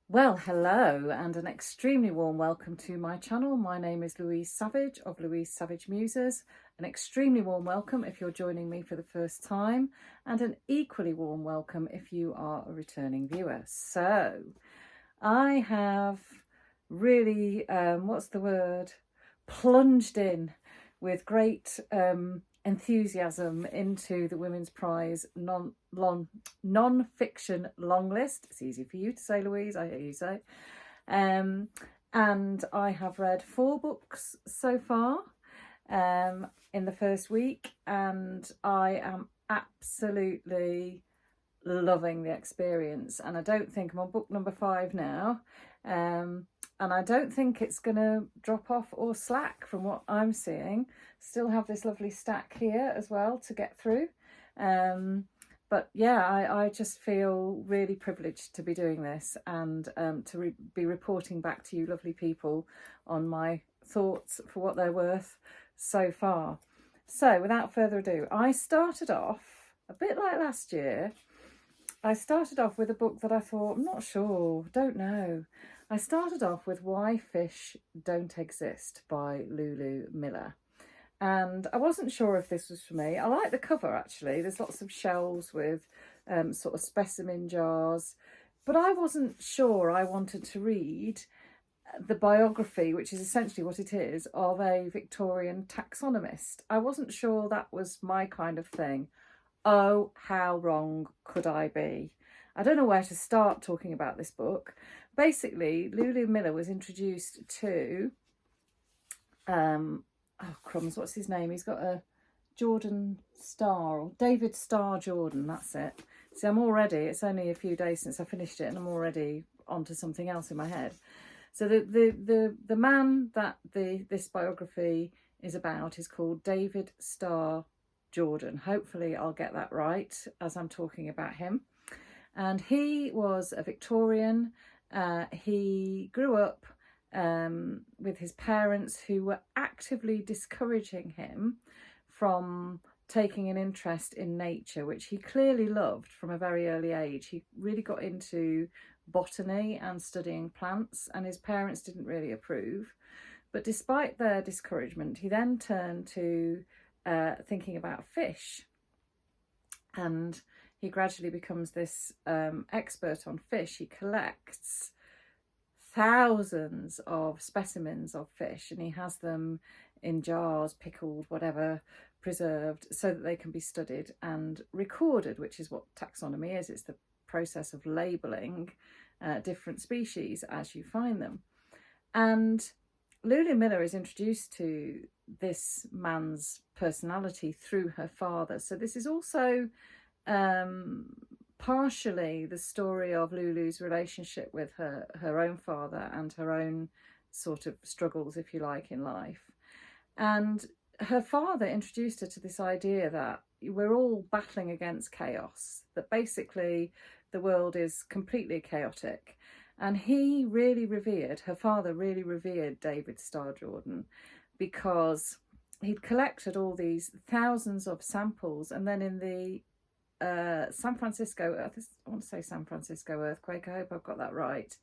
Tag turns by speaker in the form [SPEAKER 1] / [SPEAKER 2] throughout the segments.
[SPEAKER 1] Well, hello and an extremely warm welcome to my channel. My name is Louise Savage of Louise Savage Muses. An extremely warm welcome if you're joining me for the first time, and an equally warm welcome if you are a returning viewer. So I have really, plunged in with great enthusiasm into the Women's Prize Nonfiction Longlist. It's easy for you to say, Louise, I hear you say. And I have read 4 books so far in the first week, and I am absolutely loving the experience. And I don't think I'm on book number 5 now. And I don't think it's going to drop off or slack from what I'm seeing. Still have this lovely stack here as well to get through. But yeah, I just feel really privileged to be doing this and to be reporting back to you lovely people on my thoughts for what they're worth so far. So without further ado, I started off a bit like last year. I started off with a book that I thought, I'm not sure, don't know. I started off with Why Fish Don't Exist by Lulu Miller. And I wasn't sure if this was for me. I like the cover, actually. There's lots of shelves with sort of specimen jars. But I wasn't sure I wanted to read the biography, which is essentially what it is, of a Victorian taxonomist. I wasn't sure that was my kind of thing. Oh, how wrong could I be? I don't know where to start talking about this book. Basically, Lulu Miller was introduced to, oh crumbs, what's his name? He's got a Jordan Star, or David Starr Jordan, that's it. See, it's only a few days since I finished it and I'm already onto something else in my head. So the man that this biography is about is called David Starr Jordan. Hopefully I'll get that right as I'm talking about him. And he was a Victorian. He grew up with his parents who were actively discouraging him from taking an interest in nature, which he clearly loved from a very early age. He really got into botany and studying plants, and his parents didn't really approve. But despite their discouragement, he then turned to thinking about fish, and he gradually becomes this expert on fish. He collects thousands of specimens of fish, and he has them in jars, pickled, whatever, preserved, so that they can be studied and recorded, which is what taxonomy is. It's the process of labelling different species as you find them. And Lulu Miller is introduced to this man's personality through her father. So this is also partially the story of Lulu's relationship with her own father and her own sort of struggles, if you like, in life. And her father introduced her to this idea that we're all battling against chaos, that basically the world is completely chaotic. And her father really revered David Starr Jordan, because he'd collected all these thousands of samples, and then in the San Francisco earthquake, I hope I've got that right,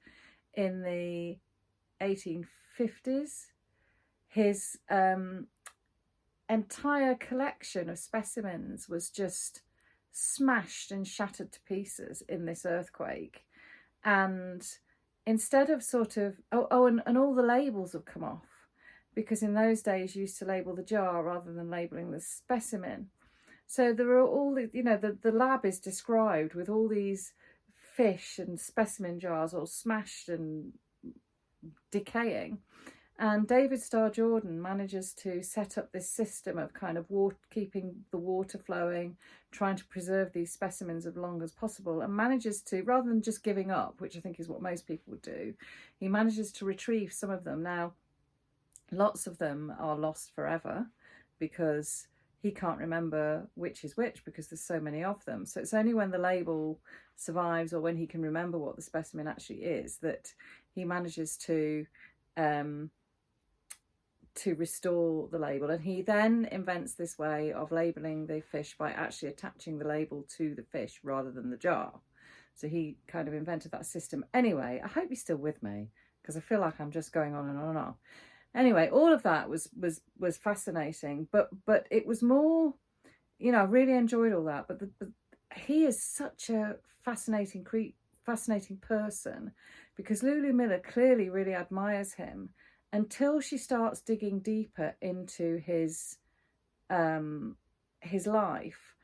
[SPEAKER 1] in the 1850s, his entire collection of specimens was just smashed and shattered to pieces in this earthquake. And instead of and all the labels have come off, because in those days you used to label the jar rather than labeling the specimen. So there are all the lab is described with all these fish and specimen jars all smashed and decaying. And David Starr Jordan manages to set up this system of kind of keeping the water flowing, trying to preserve these specimens as long as possible, and manages to, rather than just giving up, which I think is what most people would do, he manages to retrieve some of them. Now, lots of them are lost forever because he can't remember which is which, because there's so many of them. So it's only when the label survives, or when he can remember what the specimen actually is, that he manages to restore the label. And he then invents this way of labelling the fish by actually attaching the label to the fish rather than the jar. So he kind of invented that system. Anyway, I hope you're still with me, because I feel like I'm just going on and on and on. Anyway, all of that was fascinating, but it was more, you know, I really enjoyed all that. But he is such a fascinating person, because Lulu Miller clearly really admires him until she starts digging deeper into his life.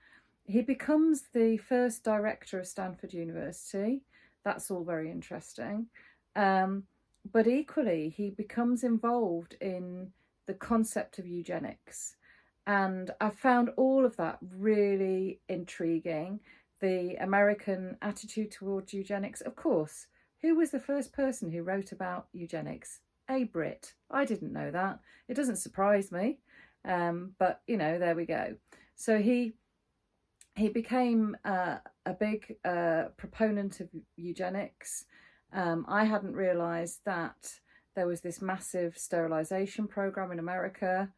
[SPEAKER 1] He becomes the first director of Stanford University. That's all very interesting. But equally, he becomes involved in the concept of eugenics. And I found all of that really intriguing. The American attitude towards eugenics. Of course, who was the first person who wrote about eugenics? A Brit. I didn't know that. It doesn't surprise me. But, you know, there we go. So he became a big proponent of eugenics. I hadn't realised that there was this massive sterilisation program in America,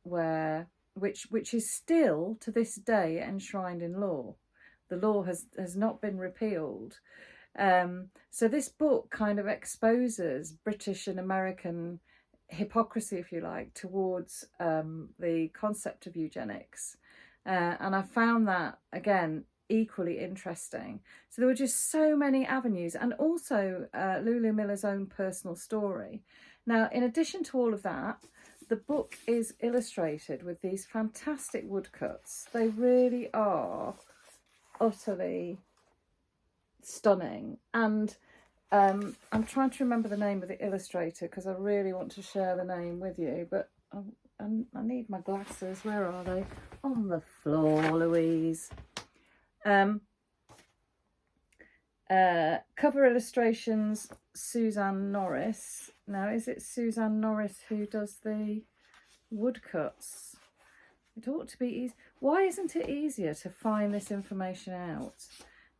[SPEAKER 1] which is still to this day enshrined in law. The law has not been repealed. So this book kind of exposes British and American hypocrisy, if you like, towards the concept of eugenics. And I found that, again, equally interesting. So there were just so many avenues, and also Lulu Miller's own personal story. Now, in addition to all of that, the book is illustrated with these fantastic woodcuts. They really are utterly stunning. And I'm trying to remember the name of the illustrator, because I really want to share the name with you, but I need my glasses. Where are they? On the floor, Louise. Cover illustrations, Suzanne Norris. Now, is it Suzanne Norris who does the woodcuts? It ought to be easy. Why isn't it easier to find this information out?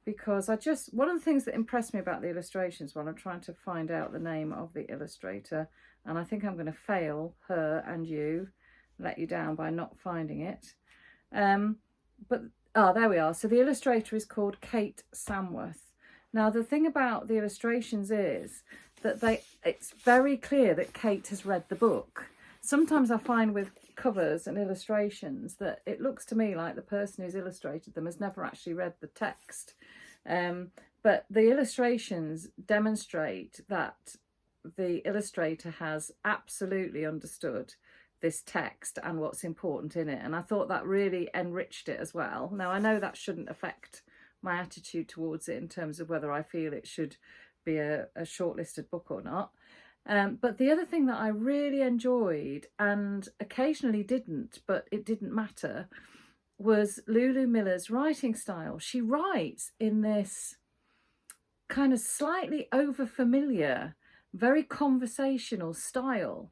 [SPEAKER 1] Because one of the things that impressed me about the illustrations, while I'm trying to find out the name of the illustrator, and I think I'm going to fail her and you, let you down by not finding it. There we are. So the illustrator is called Kate Samworth. Now, the thing about the illustrations is that it's very clear that Kate has read the book. Sometimes I find with covers and illustrations that it looks to me like the person who's illustrated them has never actually read the text. But the illustrations demonstrate that the illustrator has absolutely understood this text and what's important in it, and I thought that really enriched it as well. Now, I know that shouldn't affect my attitude towards it in terms of whether I feel it should be a shortlisted book or not, but the other thing that I really enjoyed, and occasionally didn't, but it didn't matter, was Lulu Miller's writing style. She writes in this kind of slightly over-familiar, very conversational style.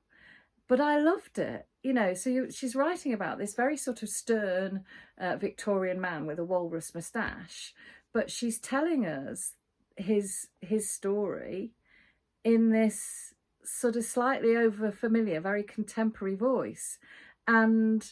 [SPEAKER 1] But I loved it, you know. So she's writing about this very sort of stern Victorian man with a walrus moustache, but she's telling us his story in this sort of slightly over familiar, very contemporary voice. And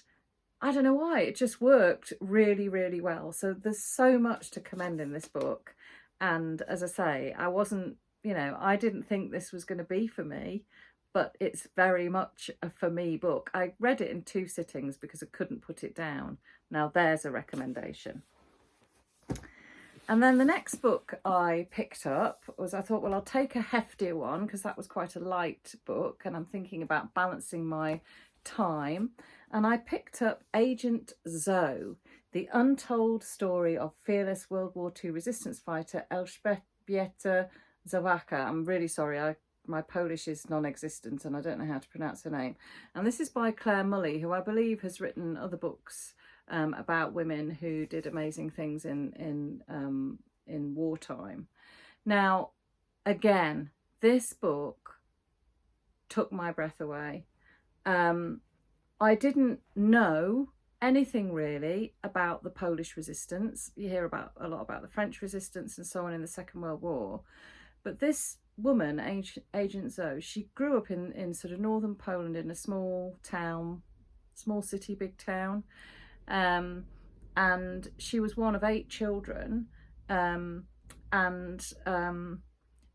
[SPEAKER 1] I don't know why, it just worked really, really well. So there's so much to commend in this book. And as I say, I didn't think this was going to be for me, but it's very much a for me book. I read it in 2 sittings because I couldn't put it down. Now there's a recommendation. And then the next book I picked up was, I thought, well, I'll take a heftier one because that was quite a light book and I'm thinking about balancing my time. And I picked up Agent Zoe, the untold story of fearless World War II resistance fighter Elżbieta Zawaka. I'm really sorry, my Polish is non-existent and I don't know how to pronounce her name. And this is by Clare Mulley, who I believe has written other books about women who did amazing things in wartime. Now, again, this book took my breath away. I didn't know anything really about the Polish resistance. You hear a lot about the French resistance and so on in the Second World War. But this woman, Agent Zoe, she grew up in sort of northern Poland in a small city, big town. And she was one of 8 children and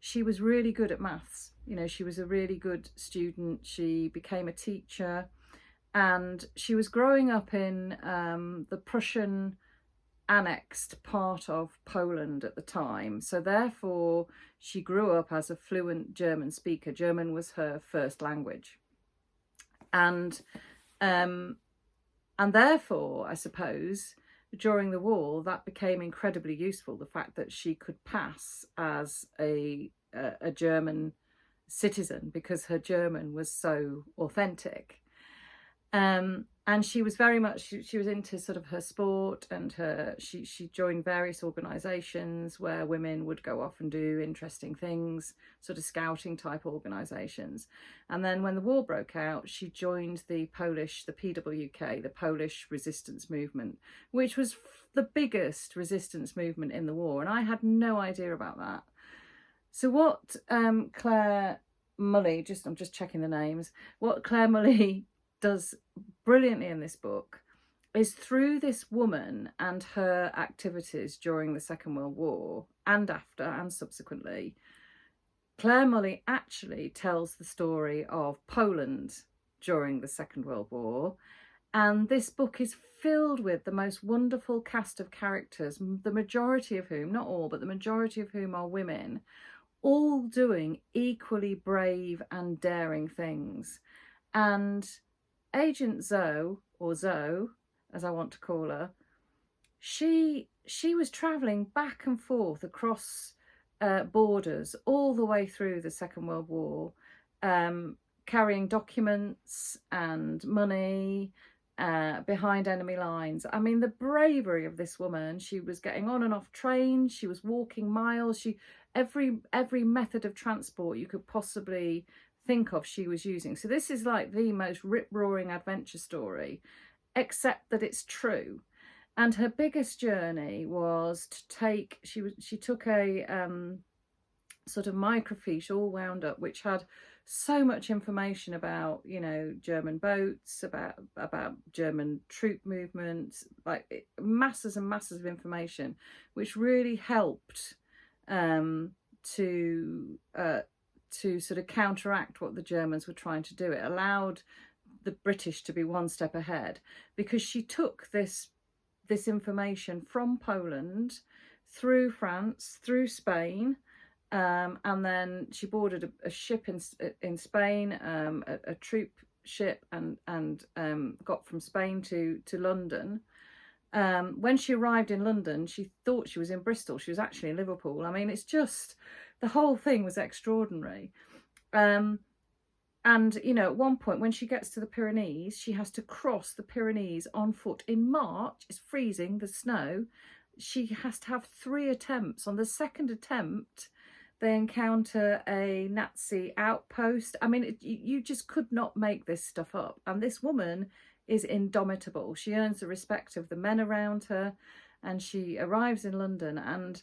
[SPEAKER 1] she was really good at maths. You know, she was a really good student. She became a teacher, and she was growing up in the Prussian annexed part of Poland at the time. So therefore, she grew up as a fluent German speaker. German was her first language. And therefore, I suppose, during the war, that became incredibly useful, the fact that she could pass as a German citizen because her German was so authentic. And she was very much, she was into sort of her sport, and she joined various organisations where women would go off and do interesting things, sort of scouting type organisations. And then when the war broke out, she joined the PWK, the Polish resistance movement, which was the biggest resistance movement in the war. And I had no idea about that. So what Clare Mulley, I'm just checking the names, what Clare Mulley does brilliantly in this book is, through this woman and her activities during the Second World War and after and subsequently, Clare Mulley actually tells the story of Poland during the Second World War. And this book is filled with the most wonderful cast of characters, the majority of whom, not all, but the majority of whom are women, all doing equally brave and daring things. And Agent Zoe, or Zoe, as I want to call her, she was travelling back and forth across borders all the way through the Second World War, carrying documents and money behind enemy lines. I mean, the bravery of this woman. She was getting on and off trains, she was walking miles, every method of transport you could possibly think of she was using. So this is like the most rip-roaring adventure story, except that it's true. And her biggest journey was to take, she took a sort of microfiche all wound up, which had so much information about, you know, German boats, about German troop movements, like masses and masses of information, which really helped to sort of counteract what the Germans were trying to do. It allowed the British to be one step ahead, because she took this information from Poland through France, through Spain, and then she boarded a ship in Spain, a troop ship, and got from Spain to London. When she arrived in London, she thought she was in Bristol. She was actually in Liverpool. I mean, it's just, the whole thing was extraordinary. And, you know, at one point when she gets to the Pyrenees, she has to cross the Pyrenees on foot in March. It's freezing, the snow. She has to have 3 attempts. On the second attempt, they encounter a Nazi outpost. I mean, you just could not make this stuff up. And this woman is indomitable. She earns the respect of the men around her, and she arrives in London. And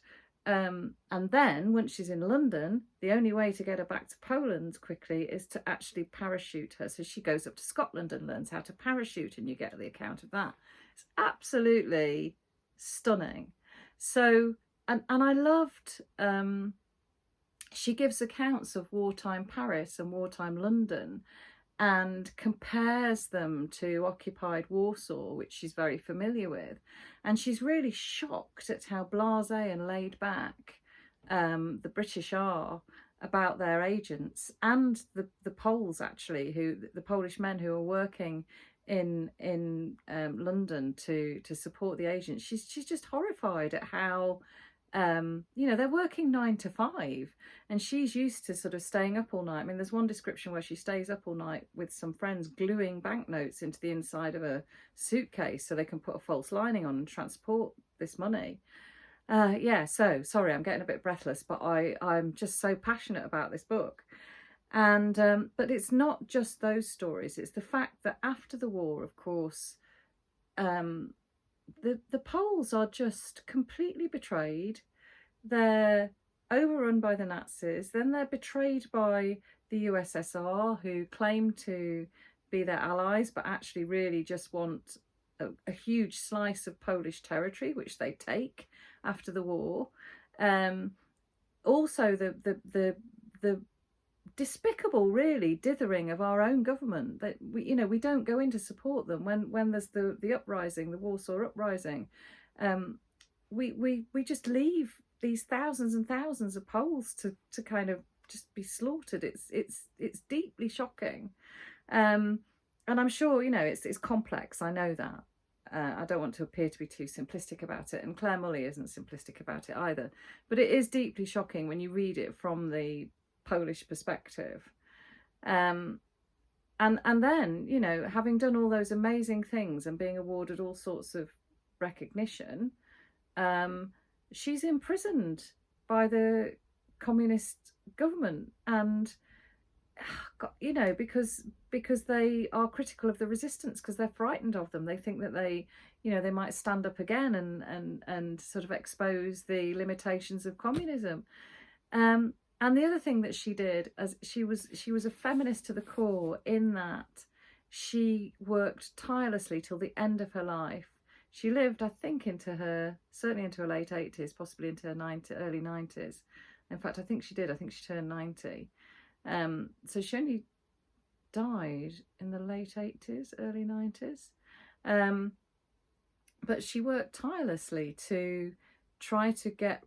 [SPEAKER 1] then once she's in London, the only way to get her back to Poland quickly is to actually parachute her. So she goes up to Scotland and learns how to parachute, and you get the account of that. It's absolutely stunning. So, and I loved, she gives accounts of wartime Paris and wartime London, and compares them to occupied Warsaw, which she's very familiar with. And she's really shocked at how blasé and laid back the British are about their agents, and the Poles, actually, the Polish men who are working in London to support the agents. She's just horrified at how you know, they're working 9 to 5, and she's used to sort of staying up all night. I mean, there's one description where she stays up all night with some friends gluing banknotes into the inside of a suitcase so they can put a false lining on and transport this money. Yeah, so sorry, I'm getting a bit breathless, but I'm just so passionate about this book. And but it's not just those stories. It's the fact that after the war, of course, the Poles are just completely betrayed. They're overrun by the Nazis. Then they're betrayed by the USSR, who claim to be their allies, but actually really just want a huge slice of Polish territory, which they take. after the war. Also the despicable, really, dithering of our own government, that we don't go in to support them when there's the uprising, the Warsaw Uprising. We just leave these thousands and thousands of Poles to kind of just be slaughtered. It's deeply shocking, and I'm sure it's complex. I know that. I don't want to appear to be too simplistic about it, and Clare Mulley isn't simplistic about it either. But it is deeply shocking when you read it from the Polish perspective. And then, having done all those amazing things and being awarded all sorts of recognition, she's imprisoned by the communist government, and because they are critical of the resistance, because they're frightened of them. They think that they might stand up again and sort of expose the limitations of communism. And the other thing that she did, as she was a feminist to the core, in that she worked tirelessly till the end of her life. She lived, I think, certainly into her late 80s, possibly into her early 90s. In fact, I think she did. I think she turned 90. So she only died in the late 80s, early 90s. But she worked tirelessly to try to get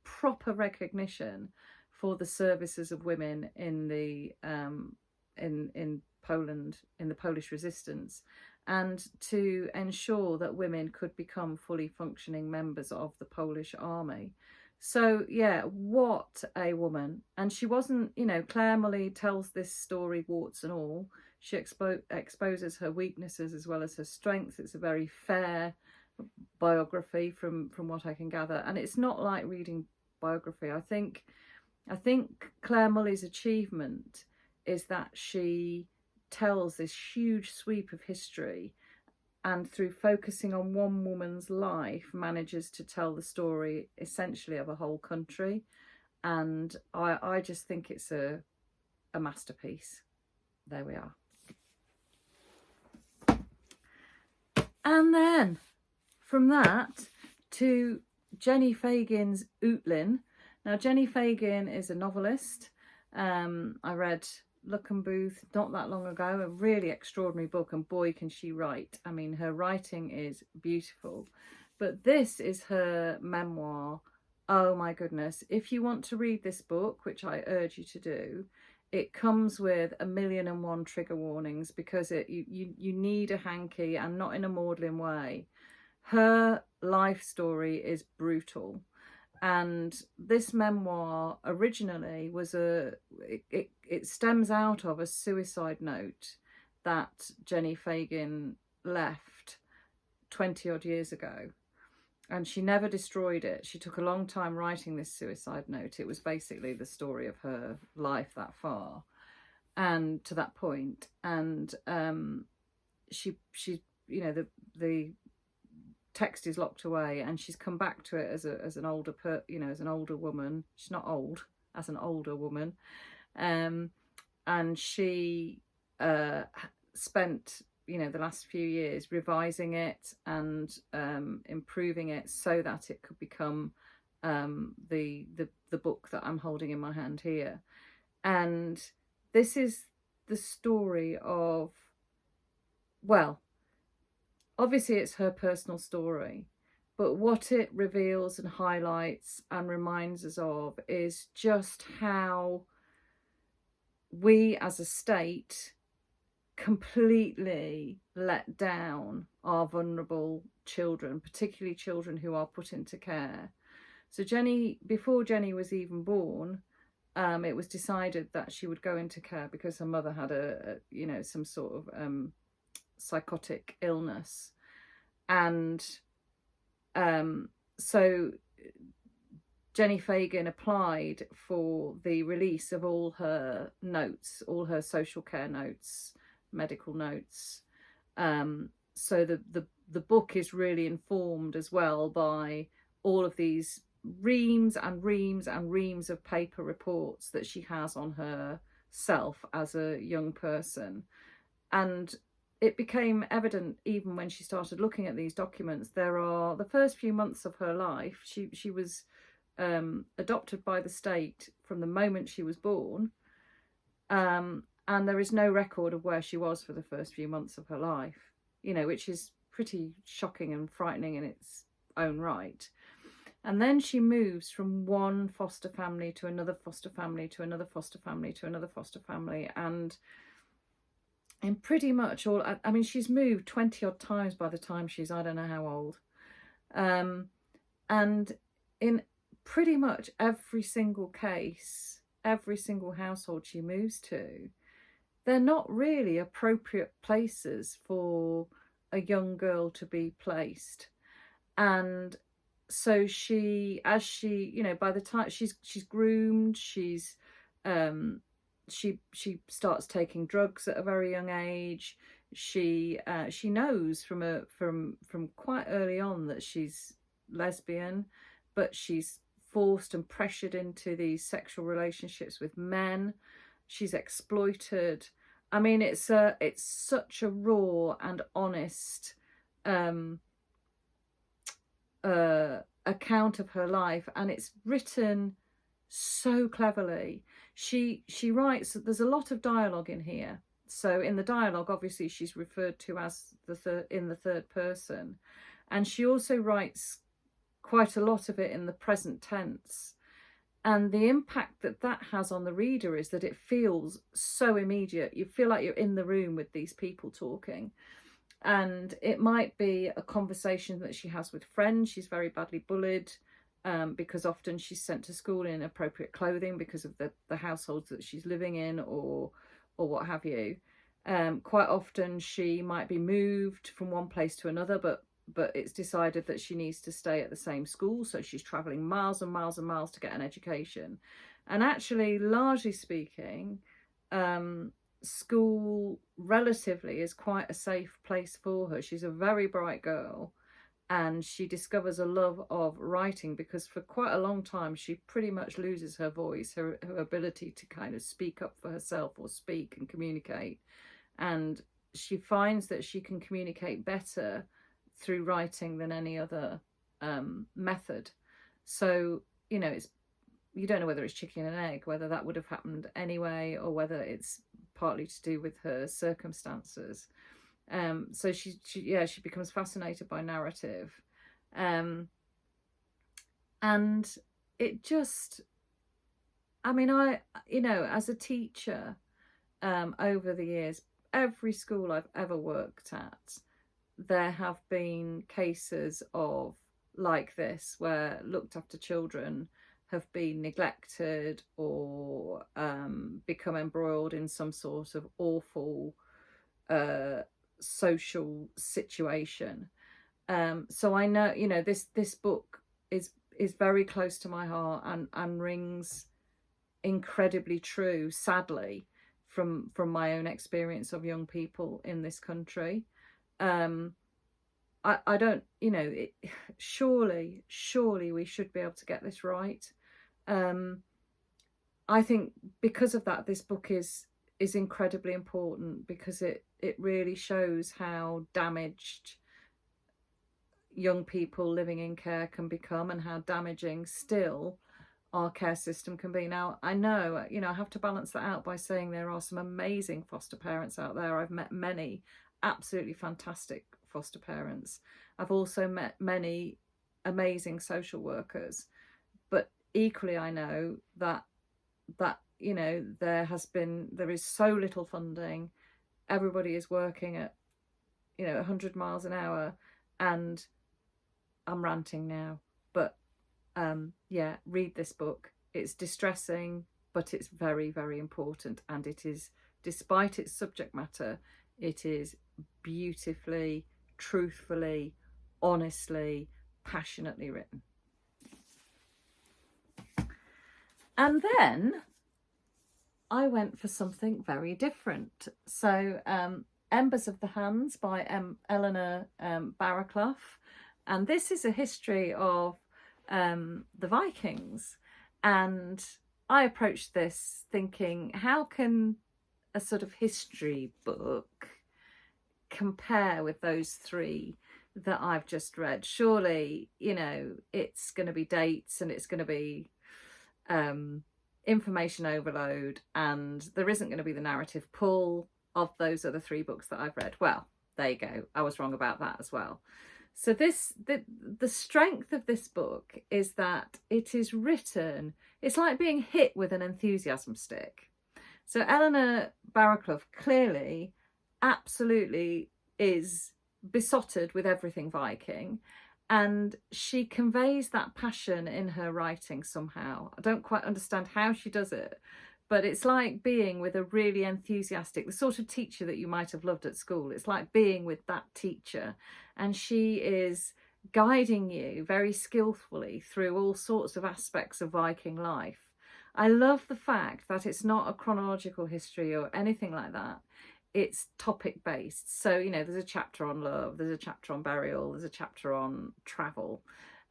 [SPEAKER 1] proper recognition for the services of women in the in Poland, in the Polish resistance, and to ensure that women could become fully functioning members of the Polish army. So yeah, what a woman. And she wasn't, Clare Mulley tells this story warts and all. She exposes her weaknesses as well as her strengths. It's a very fair biography from what I can gather, and it's not like reading biography. I think Clare Mulley's achievement is that she tells this huge sweep of history, and through focusing on one woman's life manages to tell the story essentially of a whole country. And I just think it's a masterpiece. There we are. And then from that to Jenni Fagan's Ootlin. Now, Jenni Fagan is a novelist. I read Luck and Booth not that long ago, a really extraordinary book, and boy can she write. I mean, her writing is beautiful, but this is her memoir. Oh my goodness, if you want to read this book, which I urge you to do, it comes with 1,000,001 trigger warnings, because you need a hanky, and not in a maudlin way. Her life story is brutal. And this memoir originally was it stems out of a suicide note that Jenni Fagan left 20 odd years ago. And she never destroyed it. She took a long time writing this suicide note. It was basically the story of her life that far and to that point. And she the text is locked away, and she's come back to it as an older woman. She's not old, as an older woman, and she spent the last few years revising it and improving it so that it could become the book that I'm holding in my hand here. And this is the story of, well, obviously it's her personal story, but what it reveals and highlights and reminds us of is just how we as a state completely let down our vulnerable children, particularly children who are put into care. So before Jenni was even born, it was decided that she would go into care because her mother had some sort of psychotic illness. And so Jenni Fagan applied for the release of all her notes, all her social care notes, medical notes. So the book is really informed as well by all of these reams and reams and reams of paper reports that she has on herself as a young person. And it became evident even when she started looking at these documents. There are the first few months of her life. She was adopted by the state from the moment she was born, and there is no record of where she was for the first few months of her life, which is pretty shocking and frightening in its own right. And then she moves from one foster family to another foster family to another foster family to another foster family, and in pretty much all, I mean, she's moved 20 odd times by the time she's, I don't know how old, and in pretty much every single case, every single household she moves to, they're not really appropriate places for a young girl to be placed. And so she, by the time she's groomed, she starts taking drugs at a very young age. She knows from quite early on that she's lesbian, but she's forced and pressured into these sexual relationships with men. She's exploited. I mean, it's such a raw and honest account of her life, and it's written so cleverly. She writes that there's a lot of dialogue in here. So in the dialogue, obviously, she's referred to as in the third person, and she also writes quite a lot of it in the present tense. And the impact that has on the reader is that it feels so immediate. You feel like you're in the room with these people talking. And it might be a conversation that she has with friends. She's very badly bullied because often she's sent to school in inappropriate clothing because of the households that she's living in, or what have you. Quite often she might be moved from one place to another, but it's decided that she needs to stay at the same school, so she's travelling miles and miles and miles to get an education. And actually, largely speaking, school relatively is quite a safe place for her. She's a very bright girl, and she discovers a love of writing because for quite a long time she pretty much loses her voice, her ability to kind of speak up for herself or speak and communicate. And she finds that she can communicate better through writing than any other method. So, it's, you don't know whether it's chicken and egg, whether that would have happened anyway, or whether it's partly to do with her circumstances. So she becomes fascinated by narrative. And it just, I mean, as a teacher, over the years, every school I've ever worked at, there have been cases of like this where looked after children have been neglected or become embroiled in some sort of awful social situation. So I know, this book is very close to my heart and rings incredibly true, sadly, from my own experience of young people in this country. I don't, surely we should be able to get this right. I think because of that, this book is incredibly important, because it really shows how damaged young people living in care can become, and how damaging still our care system can be. Now, I know, I have to balance that out by saying there are some amazing foster parents out there. I've met many absolutely fantastic foster parents. I've also met many amazing social workers, but equally I know that there is so little funding. Everybody is working at 100 miles an hour, and I'm ranting now, but read this book. It's distressing, but it's very, very important, and it is, despite its subject matter, it is beautifully, truthfully, honestly, passionately written. And then I went for something very different. So Embers of the Hands by Eleanor Barraclough, and this is a history of the Vikings. And I approached this thinking, how can a sort of history book compare with those three that I've just read? Surely, you know, it's going to be dates and it's going to be information overload, and there isn't going to be the narrative pull of those other three books that I've read. Well, there you go. I was wrong about that as well. So the strength of this book is that it is written, it's like being hit with an enthusiasm stick. So Eleanor Barraclough clearly, absolutely is besotted with everything Viking, and she conveys that passion in her writing somehow. I don't quite understand how she does it, but it's like being with a really enthusiastic, the sort of teacher that you might have loved at school. It's like being with that teacher, and she is guiding you very skillfully through all sorts of aspects of Viking life. I love the fact that it's not a chronological history or anything like that. It's topic based. So, you know, there's a chapter on love, there's a chapter on burial, there's a chapter on travel,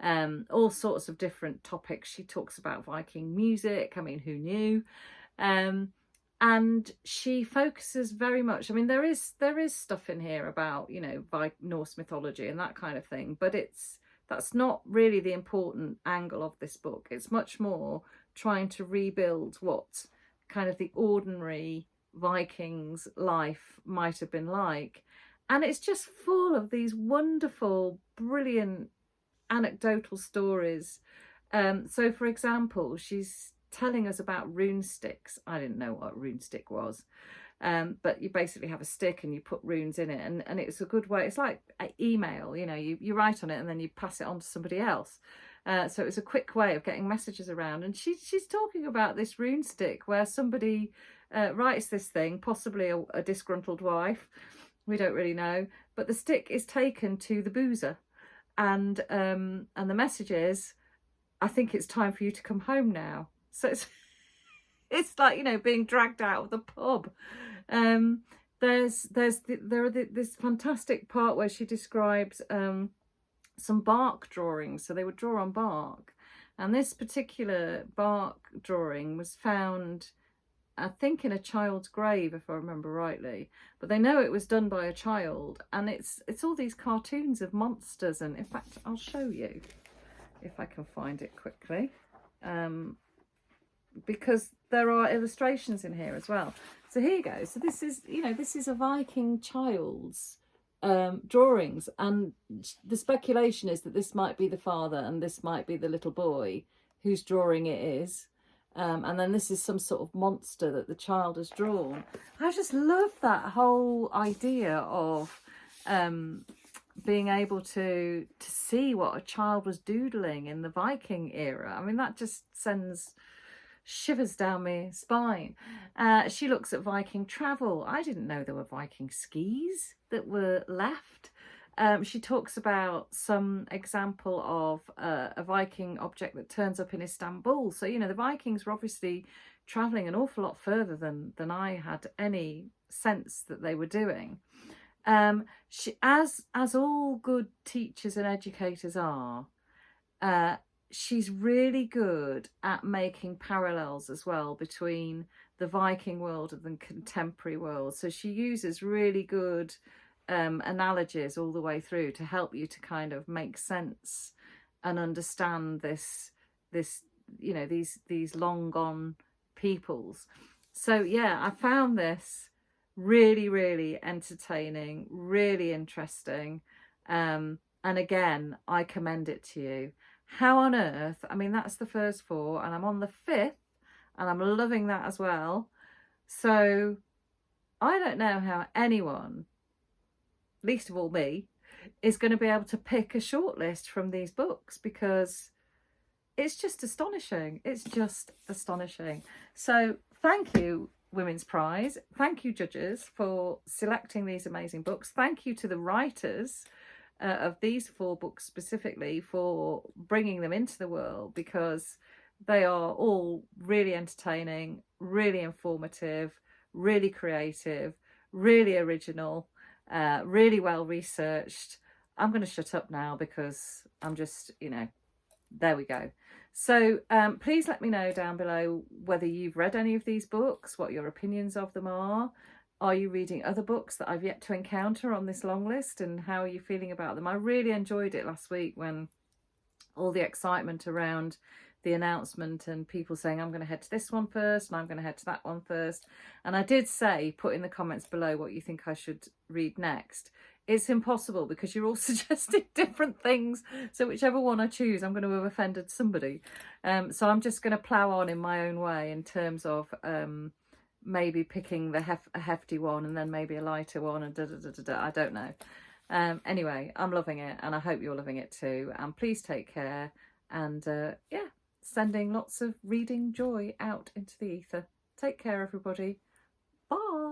[SPEAKER 1] all sorts of different topics. She talks about Viking music. I mean, who knew? And she focuses very much, I mean, there is stuff in here about, you know, Norse mythology and that kind of thing, but that's not really the important angle of this book. It's much more trying to rebuild what kind of the ordinary Vikings' life might have been like. And it's just full of these wonderful, brilliant anecdotal stories. So, for example, she's telling us about rune sticks. I didn't know what a rune stick was. But you basically have a stick and you put runes in it, and it's a good way. It's like an email, you know, you write on it and then you pass it on to somebody else. So it was a quick way of getting messages around. And she's talking about this rune stick where somebody writes this thing, possibly a disgruntled wife, we don't really know, but the stick is taken to the boozer, and the message is, I think it's time for you to come home now. So it's like, you know, being dragged out of the pub. There's this fantastic part where she describes some bark drawings. So they would draw on bark, and this particular bark drawing was found, I think, in a child's grave, if I remember rightly, but they know it was done by a child, and it's all these cartoons of monsters. And in fact, I'll show you if I can find it quickly, because there are illustrations in here as well. So here you go. So this is, you know, this is a Viking child's drawings, and the speculation is that this might be the father and this might be the little boy whose drawing it is. And then this is some sort of monster that the child has drawn. I just love that whole idea of being able to see what a child was doodling in the Viking era. I mean, that just sends shivers down my spine. She looks at Viking travel. I didn't know there were Viking skis that were left. She talks about some example of a Viking object that turns up in Istanbul. So, you know, the Vikings were obviously travelling an awful lot further than I had any sense that they were doing. She, as all good teachers and educators are, she's really good at making parallels as well between the Viking world and the contemporary world. So she uses really good analogies all the way through to help you to kind of make sense and understand this you know, these long gone peoples. So yeah, I found this really entertaining, really interesting, and again, I commend it to you. How on earth, I mean, that's the first 4 and I'm on the 5th and I'm loving that as well. So I don't know how anyone, least of all me, is going to be able to pick a shortlist from these books, because it's just astonishing. It's just astonishing. So thank you, Women's Prize. Thank you, judges, for selecting these amazing books. Thank you to the writers of these 4 books specifically for bringing them into the world, because they are all really entertaining, really informative, really creative, really original, really well researched. I'm going to shut up now because I'm just, you know, there we go. So please let me know down below whether you've read any of these books, what your opinions of them are are you reading other books that I've yet to encounter on this long list, and how are you feeling about them? I really enjoyed it last week when all the excitement around the announcement and people saying, I'm going to head to this one first and I'm going to head to that one first. And I did say, put in the comments below what you think I should read next. It's impossible because you're all suggesting different things. So whichever one I choose, I'm going to have offended somebody. So I'm just going to plough on in my own way in terms of maybe picking a hefty one and then maybe a lighter one and I don't know. Anyway, I'm loving it and I hope you're loving it too. And please take care. And yeah, sending lots of reading joy out into the ether. Take care, everybody. Bye.